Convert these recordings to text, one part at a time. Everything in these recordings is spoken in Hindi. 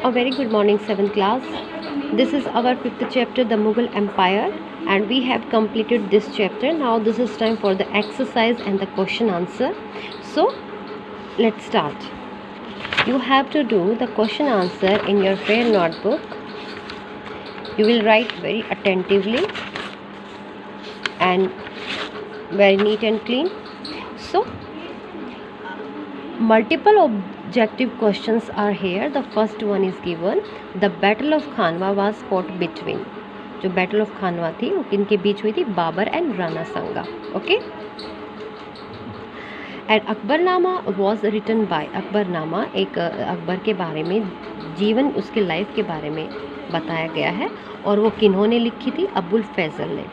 A very good morning, 7th class. This is our 5th chapter, the Mughal Empire, and we have completed this chapter. Now this is time for the exercise and the question answer. So let's start. You have to do the question answer in your fair notebook. You will write very attentively and very neat and clean. So multiple objective questions are here. The first one is given, the battle of Khanwa was fought between. जो बैटल ऑफ खानवा थी वो किनके बीच हुई थी? Babur and Rana Sanga. Okay. And Akbarnama was written by. Akbarnama एक अकबर के बारे में, जीवन उसके लाइफ के बारे में बताया गया है और वो किन्होंने लिखी थी? अबुल फैजल ने.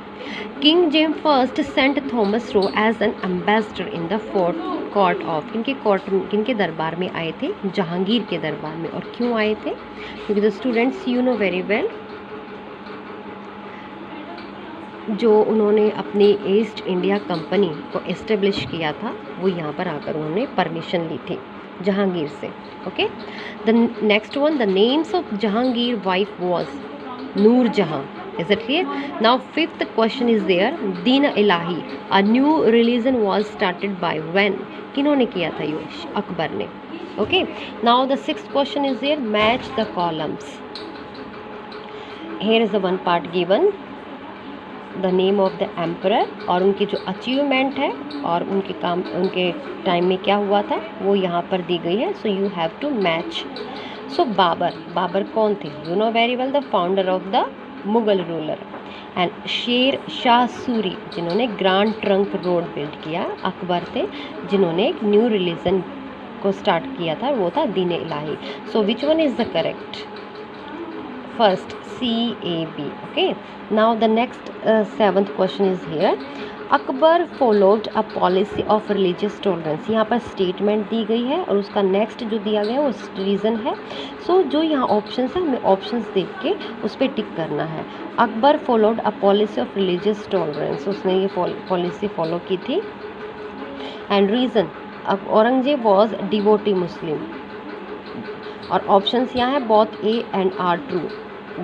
King James first sent Thomas Roe as an ambassador in the court of. किनके दरबार में आए थे? जहांगीर के दरबार में. और क्यों आए थे? क्योंकि the students you know very well, जो उन्होंने अपनी ईस्ट इंडिया कंपनी को इस्टेब्लिश किया था वो यहाँ पर आकर उन्होंने परमिशन ली थी जहांगीर से. Okay. The next one, the names of Jahangir wife was Noor Jahan. Is it clear? Now fifth question is there, Deen Ilahi. A new religion was started by when? किन्होंने किया था ये? अकबर ने. Okay. Now the sixth question is there, match the columns. Here is the one part given, the name of the emperor और उनकी जो अचीवमेंट है और उनके काम, उनके टाइम में क्या हुआ था वो यहाँ पर दी गई है. So you have to match. So Babar कौन थे? You know very well, the founder of the Mughal ruler. And Sher Shah Suri, जिन्होंने ग्रैंड ट्रंक रोड बिल्ड किया, अकबर थे जिन्होंने एक न्यू रिलीजन को स्टार्ट किया था, वो था Din Ilahi. So which one is the correct? First CAB. Okay. Now the next seventh question is here, Akbar followed a policy of religious tolerance. यहाँ पर स्टेटमेंट दी गई है और उसका नेक्स्ट जो दिया गया है वो रीज़न है. सो जो यहाँ ऑप्शंस है हमें ऑप्शंस देख के उस पर टिक करना है. Akbar followed a policy of religious tolerance, उसने ये पॉलिसी फॉलो की थी. And reason, Aurangzeb was devout Muslim. और ऑप्शंस यहाँ है both A and R true.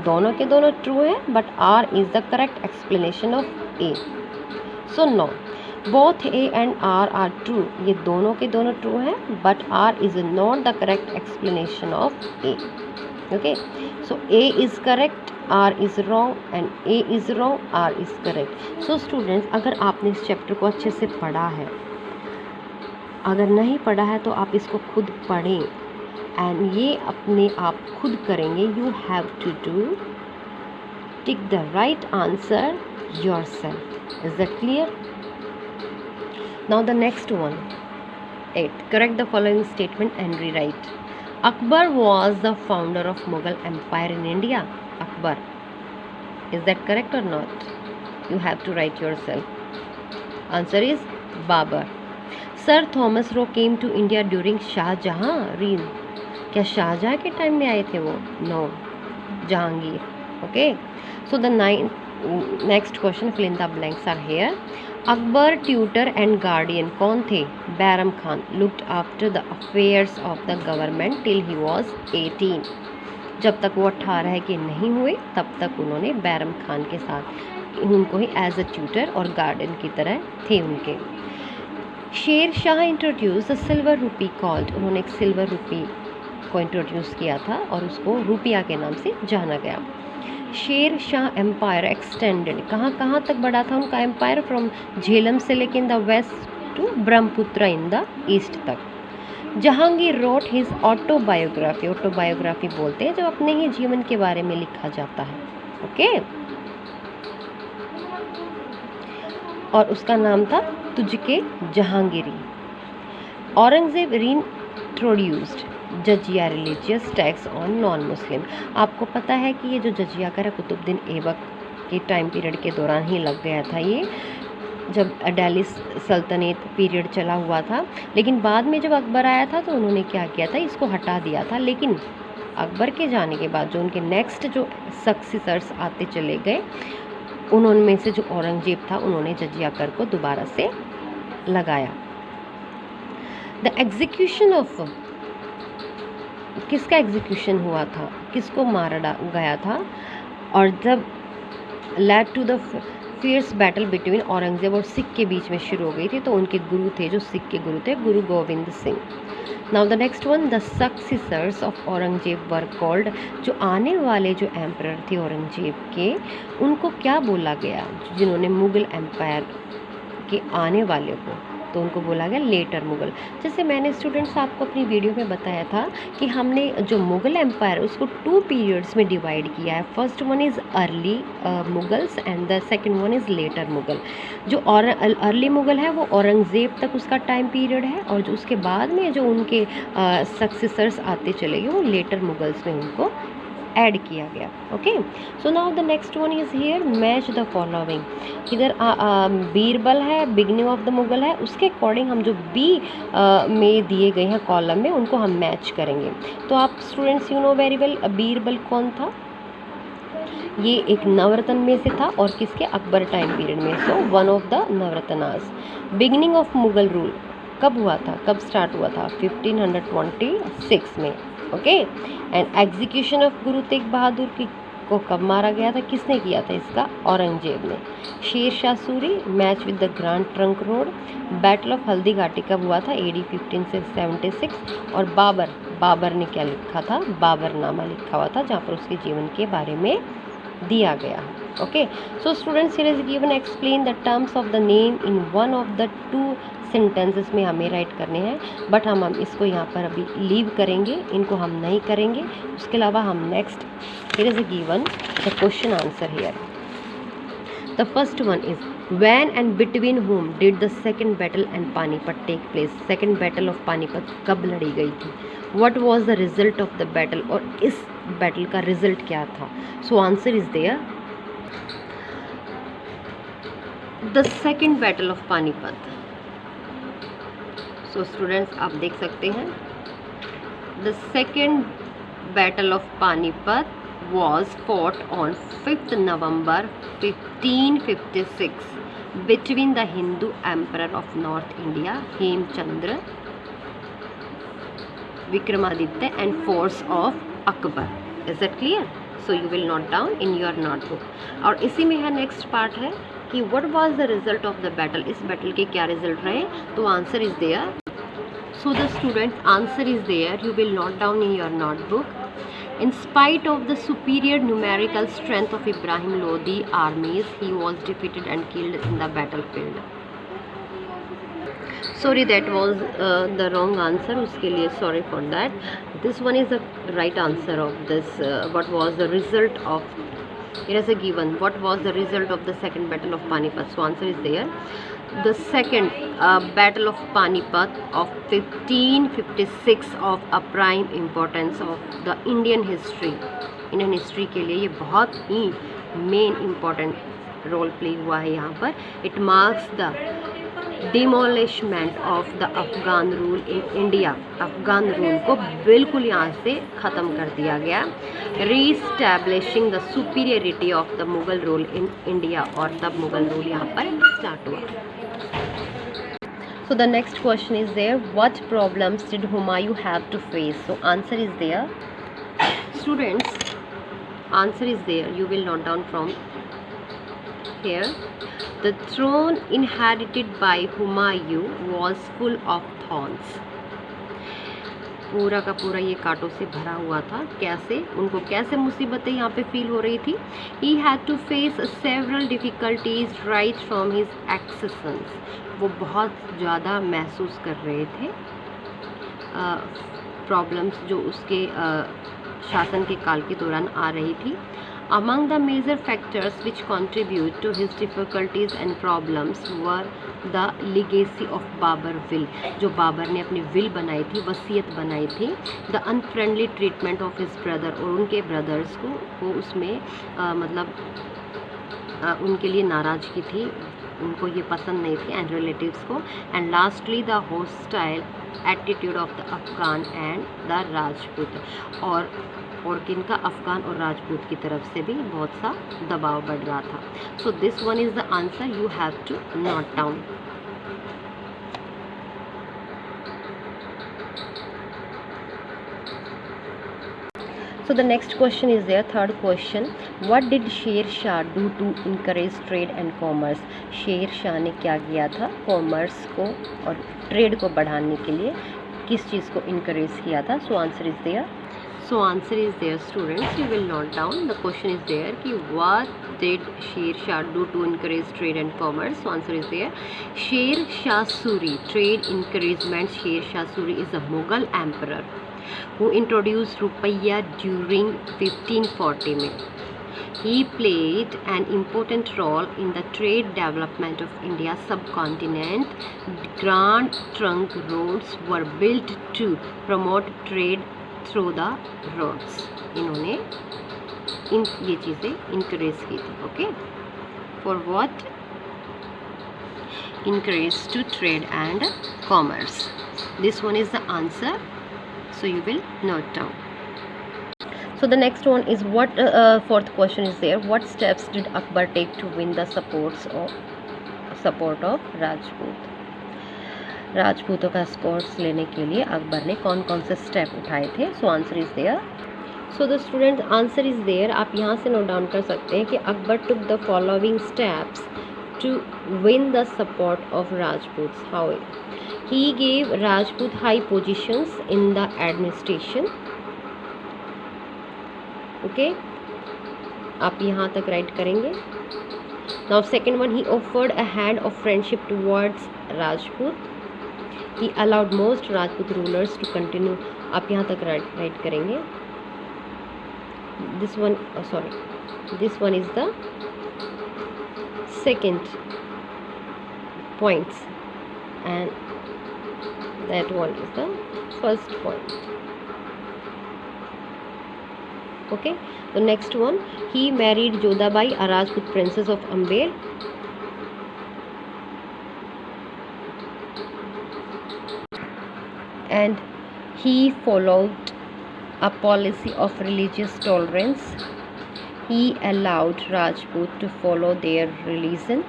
दोनों के दोनों ट्रू है but R is the correct explanation of A. So no, both A and R are true. ये दोनों के दोनों ट्रू हैं but R is not the correct explanation of A. Okay. So A is correct, R is wrong and A is wrong, R is correct. So students, अगर आपने इस चैप्टर को अच्छे से पढ़ा है, अगर नहीं पढ़ा है तो आप इसको खुद पढ़ें एंड ये अपने आप खुद करेंगे. You have to do tick the right answer yourself. Is that clear? Now the next one, 8. Correct the following statement and rewrite. Akbar was the founder of Mughal Empire in India. Akbar. Is that correct or not? You have to write yourself. Answer is Babar. Sir Thomas Roe came to India during Shah Jahan reign. क्या शाहजहाँ के टाइम में आए थे वो? No, Jahangir. Okay. So the next question, fill in the blanks are here. Akbar tutor and guardian कौन थे? Bairam Khan. Looked after the affairs of the government till he was 18. जब तक वो 18 के नहीं हुए तब तक उन्होंने बैरम खान के साथ उनको ही एज अ ट्यूटर और गार्डियन की तरह थे उनके. Sher Shah introduce the silver रूपी कॉल्ड. उन्होंने एक सिल्वर रूपी को इंट्रोड्यूस किया था और उसको रुपया के नाम से जाना गया. शेर शाह एम्पायर एक्सटेंडेड, कहाँ तक बढ़ा था उनका एम्पायर? फ्रॉम झेलम से लेके in the west to Brahmaputra in the east तक. Jahangir wrote his autobiography. Autobiography बोलते हैं जब अपने ही जीवन के बारे में लिखा जाता है. ओके. और उसका नाम था Tuzuk Jahangiri. Aurangzeb reintroduced jizya religious tax on non Muslim. आपको पता है कि ये जो जजिया कर कुतुबुद्दीन ऐबक के टाइम पीरियड के दौरान ही लग गया था, ये जब दिल्ली सल्तनत पीरियड चला हुआ था. लेकिन बाद में जब अकबर आया था तो उन्होंने क्या किया था, इसको हटा दिया था. लेकिन अकबर के जाने के बाद जो उनके नेक्स्ट जो सक्सेसर्स आते चले गए, उनमें से जो औरंगजेब था उन्होंने जजिया कर को दोबारा से लगाया. द एग्जीक्यूशन ऑफ किसका एग्जीक्यूशन हुआ था, किसको मारा गया था, और जब led to the fierce battle between Aurangzeb और सिख के बीच में शुरू हो गई थी, तो उनके गुरु थे, जो सिख के गुरु थे, गुरु Govind Singh. Now the next one, the successors of Aurangzeb were called, जो आने वाले जो एम्परर थे औरंगजेब के, उनको क्या बोला गया, जिन्होंने मुगल एम्पायर के आने वाले को, तो उनको बोला गया लेटर मुगल। जैसे मैंने स्टूडेंट्स आपको अपनी वीडियो में बताया था कि हमने जो मुगल एम्पायर उसको 2 पीरियड्स में डिवाइड किया है। First one is early Mughals and the second one is later Mughal. जो अर्ली मुगल है वो औरंगज़ेब तक उसका टाइम पीरियड है, और जो उसके बाद में जो उनके सक्सेसर्स आते चले गए वो लेटर मुगल्स में उनको ऐड किया गया। Okay, so now the next one is here, match the following. इधर बीरबल है, बिगनिंग ऑफ द मुगल है, उसके अकॉर्डिंग हम जो बी में दिए गए हैं कॉलम में उनको हम मैच करेंगे। तो आप students you know very well Birbal कौन था, ये एक नवरत्न में से था, और किसके, अकबर टाइम पीरियड में, so one of the Navratnas. Beginning of Mughal rule कब हुआ था, कब स्टार्ट हुआ था, 1526 में। Okay, and execution of Guru Tegh Bahadur की को कब मारा गया था, किसने किया था इसका, औरंगजेब ने। Sher Shah Suri, match with the grand trunk road. Battle of Haldi Ghati कब हुआ था, AD 1576। और बाबर ने क्या लिखा था, बाबरनामा लिखा हुआ था, जहाँ पर उसके जीवन के बारे में दिया गया। Okay, so students here is given, explain the terms of the name in one of the 2 sentences में हमें राइट करने हैं, बट हम इसको यहाँ पर अभी लीव करेंगे, इनको हम नहीं करेंगे। उसके अलावा हम next, here is given the question answer here. The first one is, when and between whom did the second battle and Panipat take place. Second battle of Panipat कब लड़ी गई थी, what was the result of the battle, और इस बैटल का रिजल्ट क्या था। So answer is there, the second battle of Panipat. So students आप देख सकते हैं, the second battle of Panipat was fought on 5th November 1556 between the Hindu Emperor of North India Hemchandra Vikramaditya and force of Akbar. Is that clear? So you will note down in your notebook. और इसी में है नेक्स्ट पार्ट है कि what was the result of the battle, इस बैटल के क्या रिजल्ट रहे, तो answer is there. So the student answer is there, you will note down in your notebook. In spite of the superior numerical strength of Ibrahim Lodi armies, he was defeated and killed in the battlefield. Sorry, that was the wrong answer. उसके लिए sorry for that. This one is the right answer of this. What was the result of? It is a given. What was the result of the second battle of Panipat? So answer is there. The second battle of Panipat of 1556 of a prime importance of the Indian history. Indian history के लिए ये बहुत ही main important role play हुआ है यहाँ पर. It marks the demolishment of the Afghan rule in India. Afghan rule को बिल्कुल यहाँ से ख़त्म कर दिया गया. Re-establishing the superiority of the Mughal rule in India, और तब मुगल रूल यहाँ पर स्टार्ट हुआ. So the next question is there, what problems did Humayun have to face? So answer is there. Students, answer is there. You will note down from here. The throne inherited by Humayun was full of thorns. पूरा का पूरा ये कांटों से भरा हुआ था. कैसे, उनको कैसे मुसीबतें यहाँ पे फील हो रही थी. He had to face several difficulties right from his accessions. वो बहुत ज़्यादा महसूस कर रहे थे प्रॉब्लम्स जो उसके शासन के काल के दौरान आ रही थी. Among the major factors which contribute to his difficulties and problems were the legacy of Babur will, जो बाबर ने अपनी विल बनाई थी, वसीयत बनाई थी. The unfriendly treatment of his brother, और उनके ब्रदर्स को उसमें मतलब उनके लिए नाराज़गी थी, उनको ये पसंद नहीं थी, एंड रिलेटिव्स को. And lastly the hostile attitude of the Afghan and the Rajput, और किनका, अफगान और राजपूत की तरफ से भी बहुत सा दबाव बढ़ रहा था. So this one is the answer, you have to note down. So the next question is there, third question. What did Sher Shah do to encourage trade and commerce? Sher Shah ने क्या किया था कॉमर्स को और ट्रेड को बढ़ाने के लिए, किस चीज़ को encourage किया था? So answer is there. So answer is there, students. You will note down. The question is there कि what did Sher Shah do to encourage trade and commerce? So answer is there. Sher Shah Suri, trade encouragement. Sher Shah Suri is a Mughal emperor who introduced rupiah during 1540 में. He played an important role in the trade development of India's subcontinent. Grand trunk roads were built to promote trade through the roads. इन्होंने ये चीज़ें इंकरेज की थी. Okay, for what? Encourage to trade and commerce. This one is the answer, so you will note down. So the next one is what fourth question is there. What steps did Akbar take to win the support of Rajput? राजपूतों का सपोर्ट्स लेने के लिए अकबर ने कौन कौन से स्टेप उठाए थे? So answer is there. So the student answer is there. आप यहाँ से नोट डाउन कर सकते हैं कि Akbar took the following steps to win the support of Rajputs. How? He gave Rajput high positions in the administration. Okay, आप यहाँ तक राइट करेंगे. Now second one, he offered a hand of friendship towards Rajput. He allowed most Rajput rulers to continue. आप यहाँ तक राइट करेंगे. This one, this one is the second points, and that one is the first point. Okay. The next one, he married Jodhabai, a Rajput princess of Amber. And he followed a policy of religious tolerance. He allowed Rajput to follow their religion,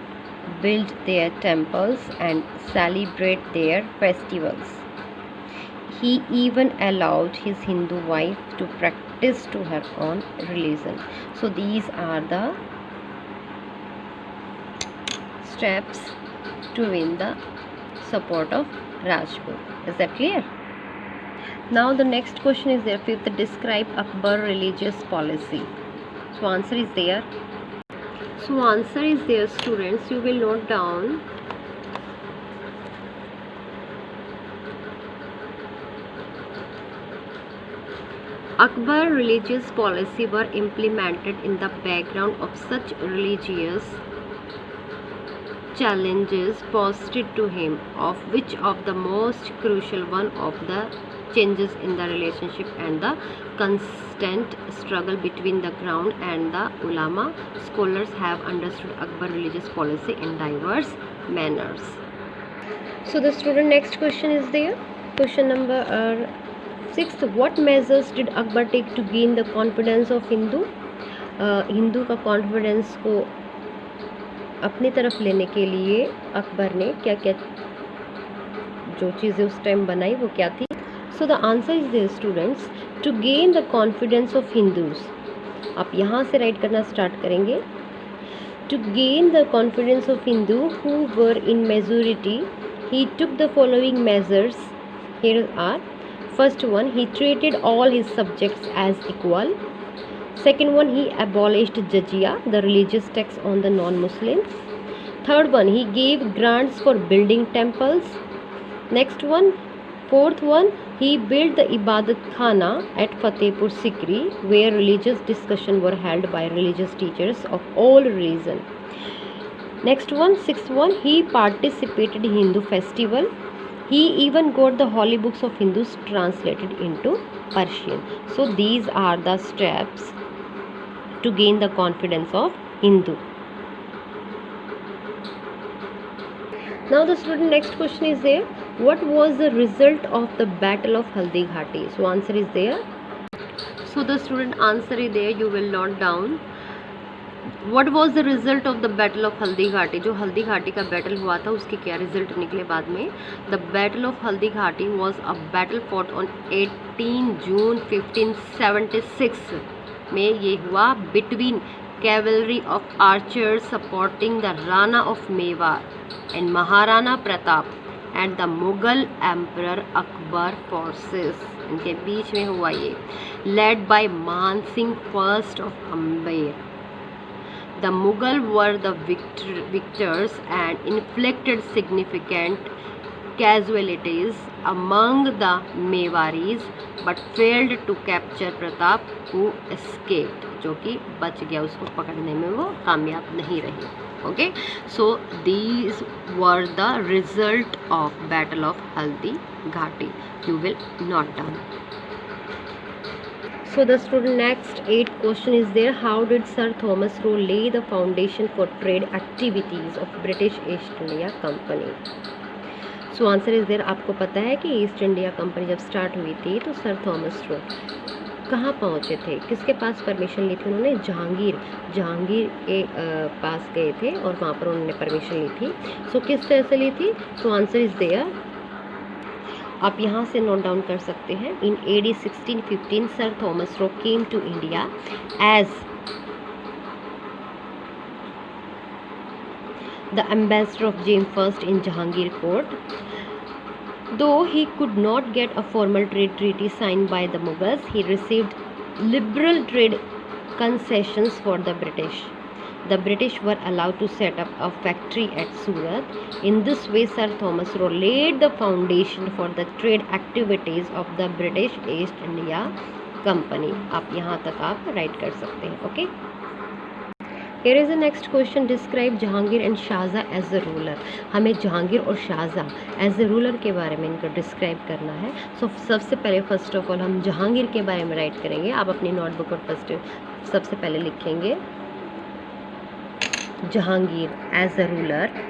build their temples, and celebrate their festivals. He even allowed his Hindu wife to practice to her own religion. So these are the steps to win the support of Rajput. Is that clear? Now the next question is there. Fifth, describe Akbar religious policy. So answer is there. So answer is there, students. You will note down. Akbar religious policy were implemented in the background of such religious challenges posed to him, of which of the most crucial one of the changes in the relationship and the constant struggle between the crown and the ulama. Scholars have understood Akbar religious policy in diverse manners. So the student, next question is there. Question number 6. What measures did Akbar take to gain the confidence of Hindu? Hindu का कॉन्फिडेंस को अपनी तरफ लेने के लिए अकबर ने क्या क्या जो चीज़ें उस टाइम बनाई वो क्या थी? So the answer is there, students. To gain the confidence of Hindus. आप यहाँ से राइट करना स्टार्ट करेंगे. To gain the confidence of Hindu who were in majority, he took the following measures. Here are. First one, he treated all his subjects as equal. Second one, he abolished jizya, the religious tax on the non-Muslims. Third one, he gave grants for building temples. Next one, fourth one, he built the Ibadat Khana at Fatehpur Sikri, where religious discussion were held by religious teachers of all religion. Next one, sixth one, he participated in Hindu festival. He even got the holy books of Hindus translated into Persian. So these are the steps to gain the confidence of Hindu. Now the student, next question is there. What was the result of the battle of Haldi Ghati? So answer is there. So the student, answer is there. You will note down. What was the result of the battle of Haldi Ghati, जो हल्दी घाटी का बैटल हुआ था उसके क्या रिजल्ट निकले बाद में। The battle of Haldi Ghati was a battle fought on 18 जून 1576 में ये हुआ between cavalry of archers supporting the Rana of Mewar and Maharana Pratap and the Mughal emperor Akbar forces, इनके बीच में हुआ ये, लेड बाय मान Singh first of Amber. The Mughal were the victors and inflicted significant casualties among the Mewaris, but failed to capture Pratap, who escaped, जो कि बच गया, उसको पकड़ने में वो कामयाब नहीं रही। Okay, so these were the result of Battle of Haldi Ghati. You will note down. So the student next 8 question is there. How did Sir Thomas Roe lay the foundation for trade activities of British East India Company? So answer is there. आपको पता है कि ईस्ट इंडिया कंपनी जब स्टार्ट हुई थी तो सर थॉमस रो कहाँ पहुँचे थे, किसके पास परमिशन ली थी उन्होंने? जहांगीर के पास गए थे और वहाँ पर उन्होंने परमिशन ली थी। सो किस तरह से ली थी? सो आंसर इज देयर, आप यहाँ से नोट डाउन कर सकते हैं। In AD 1615 sir Thomas Roe came to India as the ambassador of James first in Jahangir court. Though he could not get a formal trade treaty signed by the Mughals, he received liberal trade concessions for the British. The British were allowed to set up a factory at Surat. In this way, Sir Thomas Roe laid the foundation for the trade activities of the British East India Company. आप यहाँ तक आप राइट कर सकते हैं। Okay, Here is the next question. Describe Jahangir and Shahjahan as a ruler. हमें जहांगीर और शाहजहाँ एज अ रूलर के बारे में इनको डिस्क्राइब करना है। सो सबसे पहले फर्स्ट ऑफ ऑल हम जहांगीर के बारे में राइट करेंगे। आप अपनी नोटबुक पर सबसे पहले लिखेंगे Jahangir as a ruler.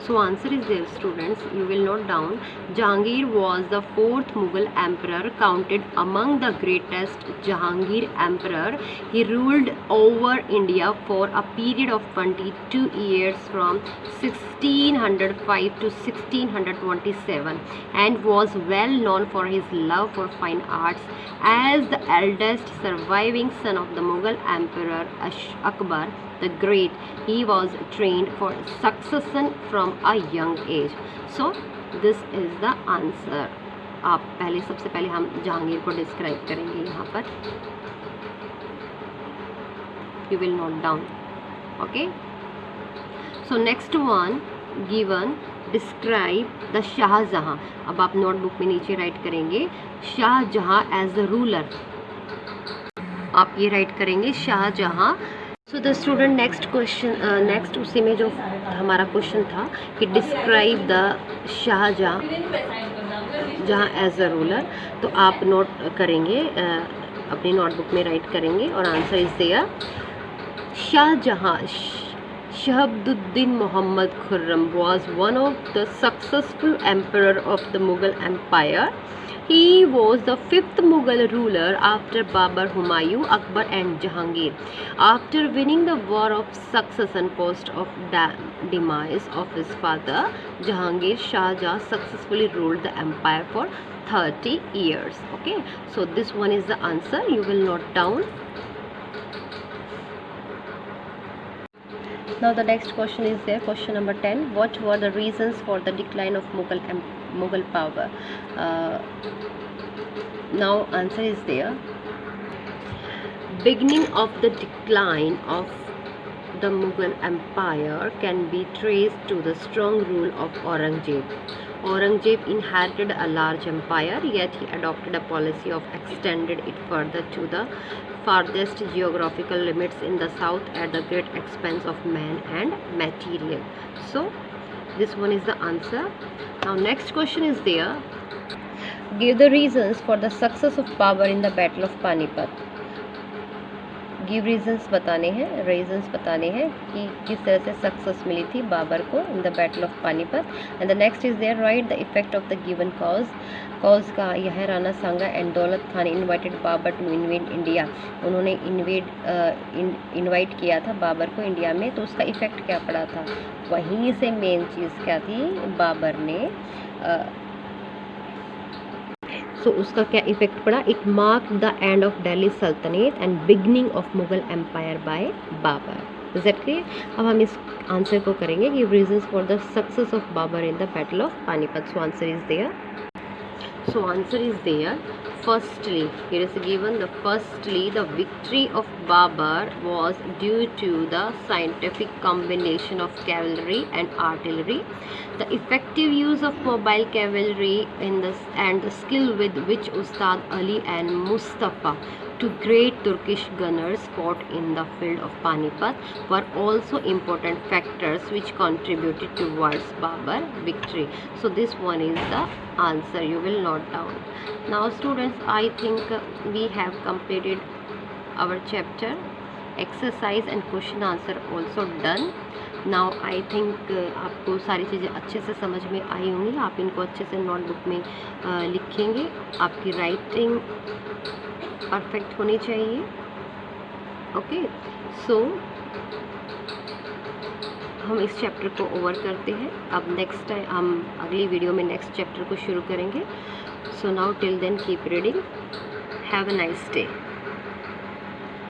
So answer is there students, you will note down. Jahangir was the 4th Mughal emperor, counted among the greatest Jahangir emperor. He ruled over India for a period of 22 years from 1605 to 1627 and was well known for his love for fine arts. As the eldest surviving son of the Mughal emperor Akbar the Great, he was trained for succession from a young age. So this is the answer. आप पहले सबसे पहले हम जहांगीर को डिस्क्राइब करेंगे यहाँ पर। You will note down. Okay. So next one given, describe the Shahjahan. अब आप नोटबुक में नीचे राइट करेंगे शाहजहाँ एज अ रूलर। आप ये राइट करेंगे Shahjahan. So the student next question, next उसी में जो हमारा क्वेश्चन था कि describe the Shahjahan as a ruler, तो आप नोट करेंगे, अपनी नोटबुक में राइट करेंगे और answer is there. Shahjahan Shahabuddin Muhammad Khurram was one of the successful emperor of the Mughal Empire. He was the 5th Mughal ruler after Babur, Humayun, Akbar and Jahangir. After winning the war of succession post of demise of his father, Jahangir Shahjahan successfully ruled the empire for 30 years. Okay, so this one is the answer. You will note down. Now the next question is there, question number 10. What were the reasons for the decline of Mughal power? Now answer is there. Beginning of the decline of the Mughal Empire can be traced to the strong rule of Aurangzeb. Aurangzeb inherited a large empire, yet he adopted a policy of extended it further to the farthest geographical limits in the south at the great expense of man and material. So this one is the answer. Now next question is there. Give the reasons for the success of Babur in the Battle of Panipat. Give reasons बताने हैं, कि किस तरह से सक्सेस मिली थी बाबर को in the battle of Panipat. And the next is there, right the effect of the given cause का यह है Rana Sanga and Daulat Khan invited Babur to invade India. उन्होंने इनवाइट किया था बाबर को इंडिया में, तो उसका इफेक्ट क्या पड़ा था? वहीं से मेन चीज़ क्या थी, बाबर ने सो उसका क्या इफेक्ट पड़ा? It mark the end of Delhi Sultanate and beginning of Mughal empire by Babur. Is that clear? अब हम इस आंसर को करेंगे कि reasons for the success of Babur in the battle of Panipat. So answer is there. So answer is there. Firstly, here is given the victory of Babar was due to the scientific combination of cavalry and artillery, the effective use of mobile cavalry and the skill with which Ustad Ali and Mustafa, two great Turkish gunners, fought in the field of Panipat, were also important factors which contributed towards Babar victory. So this one is the answer. You will note down. Now students, I think we have completed our chapter. Exercise and question answer also done. Now I think आपको सारी चीज़ें अच्छे से समझ में आई होंगी। आप इनको अच्छे से नोटबुक में लिखेंगे। आपकी राइटिंग परफेक्ट होनी चाहिए। ओके, सो हम इस चैप्टर को ओवर करते हैं। अब नेक्स्ट टाइम हम अगली वीडियो में नेक्स्ट चैप्टर को शुरू करेंगे। So now till then keep reading. Have a nice day.